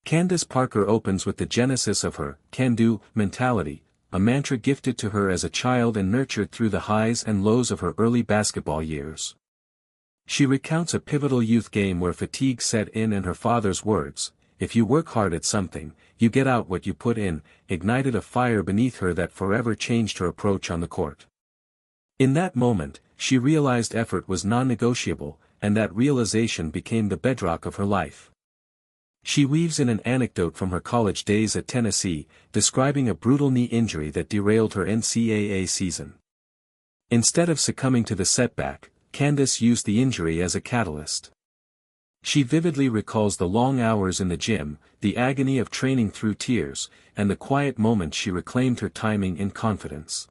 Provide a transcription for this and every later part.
Candace Parker opens with the genesis of her can-do mentality, a mantra gifted to her as a child and nurtured through the highs and lows of her early basketball years. She recounts a pivotal youth game where fatigue set in and her father's words, "If you work hard at something, you get out what you put in," ignited a fire beneath her that forever changed her approach on the court. In that moment, she realized effort was non-negotiable, and that realization became the bedrock of her life. She weaves in an anecdote from her college days at Tennessee, describing a brutal knee injury that derailed her NCAA season. Instead of succumbing to the setback, Candace used the injury as a catalyst. She vividly recalls the long hours in the gym, the agony of training through tears, and the quiet moments she reclaimed her timing and confidence.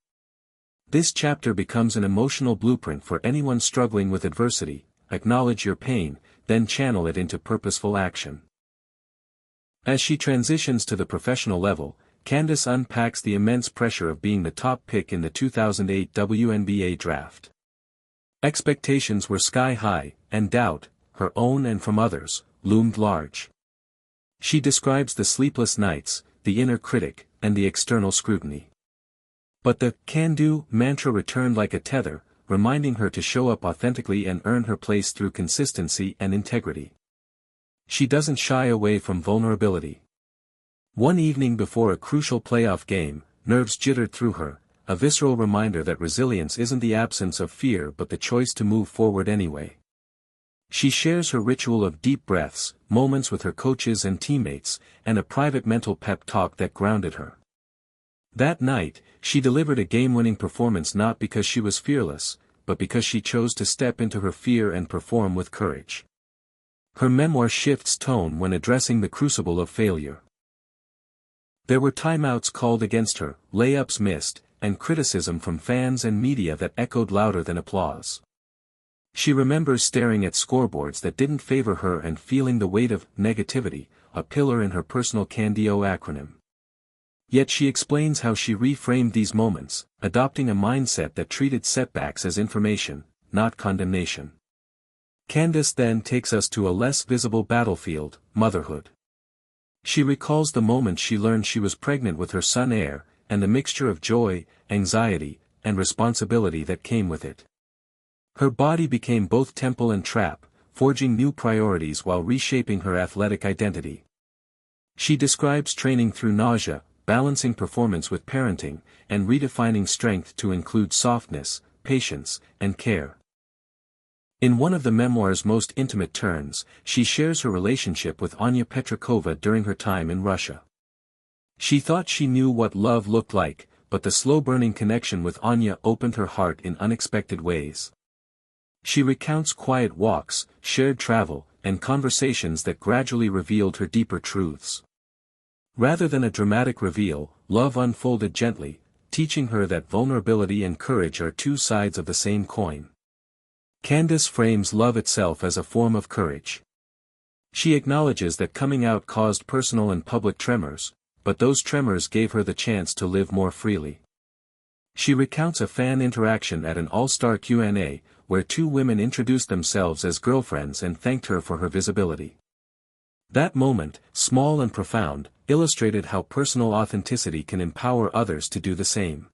This chapter becomes an emotional blueprint for anyone struggling with adversity: acknowledge your pain, then channel it into purposeful action. As she transitions to the professional level, Candace unpacks the immense pressure of being the top pick in the 2008 WNBA draft. Expectations were sky-high, and doubt, her own and from others, loomed large. She describes the sleepless nights, the inner critic, and the external scrutiny. But the can-do mantra returned like a tether, reminding her to show up authentically and earn her place through consistency and integrity. She doesn't shy away from vulnerability. One evening before a crucial playoff game, nerves jittered through her, a visceral reminder that resilience isn't the absence of fear but the choice to move forward anyway. She shares her ritual of deep breaths, moments with her coaches and teammates, and a private mental pep talk that grounded her. That night, she delivered a game-winning performance not because she was fearless, but because she chose to step into her fear and perform with courage. Her memoir shifts tone when addressing the crucible of failure. There were timeouts called against her, layups missed, and criticism from fans and media that echoed louder than applause. She remembers staring at scoreboards that didn't favor her and feeling the weight of negativity, a pillar in her personal CANDO acronym. Yet she explains how she reframed these moments, adopting a mindset that treated setbacks as information, not condemnation. Candace then takes us to a less visible battlefield: motherhood. She recalls the moment she learned she was pregnant with her son heir, and the mixture of joy, anxiety, and responsibility that came with it. Her body became both temple and trap, forging new priorities while reshaping her athletic identity. She describes training through nausea, balancing performance with parenting, and redefining strength to include softness, patience, and care. In one of the memoir's most intimate turns, she shares her relationship with Anya Petrakova during her time in Russia. She thought she knew what love looked like, but the slow-burning connection with Anya opened her heart in unexpected ways. She recounts quiet walks, shared travel, and conversations that gradually revealed her deeper truths. Rather than a dramatic reveal, love unfolded gently, teaching her that vulnerability and courage are two sides of the same coin. Candace frames love itself as a form of courage. She acknowledges that coming out caused personal and public tremors, but those tremors gave her the chance to live more freely. She recounts a fan interaction at an all-star Q&A, where two women introduced themselves as girlfriends and thanked her for her visibility. That moment, small and profound, illustrated how personal authenticity can empower others to do the same.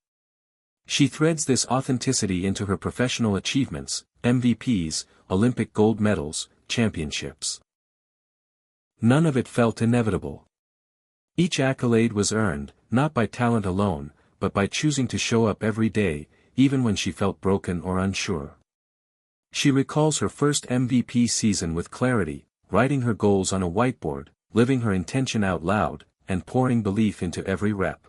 She threads this authenticity into her professional achievements: MVPs, Olympic gold medals, championships. None of it felt inevitable. Each accolade was earned, not by talent alone, but by choosing to show up every day, even when she felt broken or unsure. She recalls her first MVP season with clarity, writing her goals on a whiteboard, living her intention out loud, and pouring belief into every rep.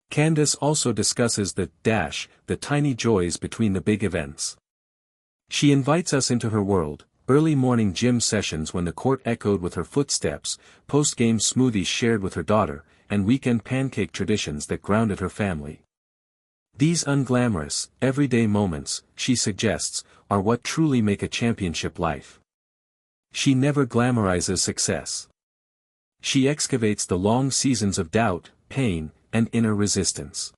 Candace also discusses the tiny joys between the big events. She invites us into her world: early morning gym sessions when the court echoed with her footsteps, post-game smoothies shared with her daughter, and weekend pancake traditions that grounded her family. These unglamorous, everyday moments, she suggests, are what truly make a championship life. She never glamorizes success. She excavates the long seasons of doubt, pain, and inner resistance.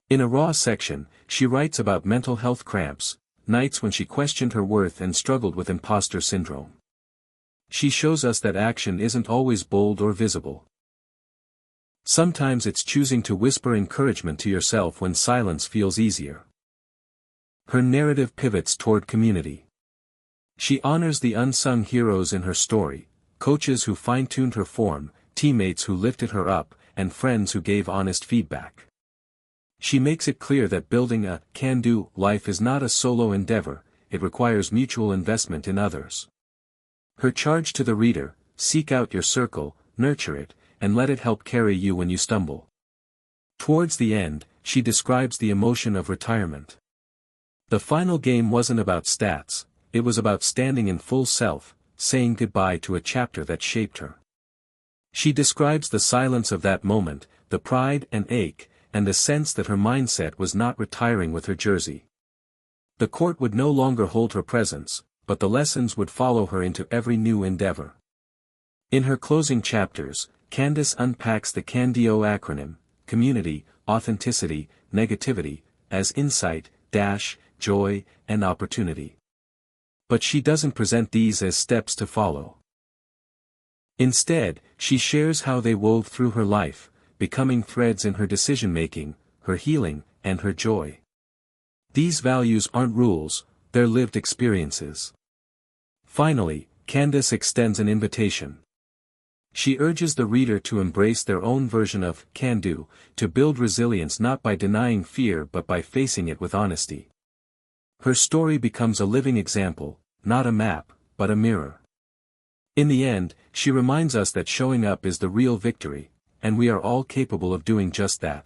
In a raw section, she writes about mental health cramps, nights when she questioned her worth and struggled with imposter syndrome. She shows us that action isn't always bold or visible. Sometimes it's choosing to whisper encouragement to yourself when silence feels easier. Her narrative pivots toward community. She honors the unsung heroes in her story, coaches who fine-tuned her form, teammates who lifted her up, and friends who gave honest feedback. She makes it clear that building a can-do life is not a solo endeavor, it requires mutual investment in others. Her charge to the reader: seek out your circle, nurture it, and let it help carry you when you stumble. Towards the end, she describes the emotion of retirement. The final game wasn't about stats, it was about standing in full self, saying goodbye to a chapter that shaped her. She describes the silence of that moment, the pride and ache, and the sense that her mindset was not retiring with her jersey. The court would no longer hold her presence, but the lessons would follow her into every new endeavor. In her closing chapters, Candace unpacks the CAN-DO acronym: community, authenticity, negativity, as insight, joy, and opportunity. But she doesn't present these as steps to follow. Instead, she shares how they wove through her life, becoming threads in her decision-making, her healing, and her joy. These values aren't rules, they're lived experiences. Finally, Candace extends an invitation. She urges the reader to embrace their own version of can-do, to build resilience not by denying fear but by facing it with honesty. Her story becomes a living example, not a map, but a mirror. In the end, she reminds us that showing up is the real victory, and we are all capable of doing just that.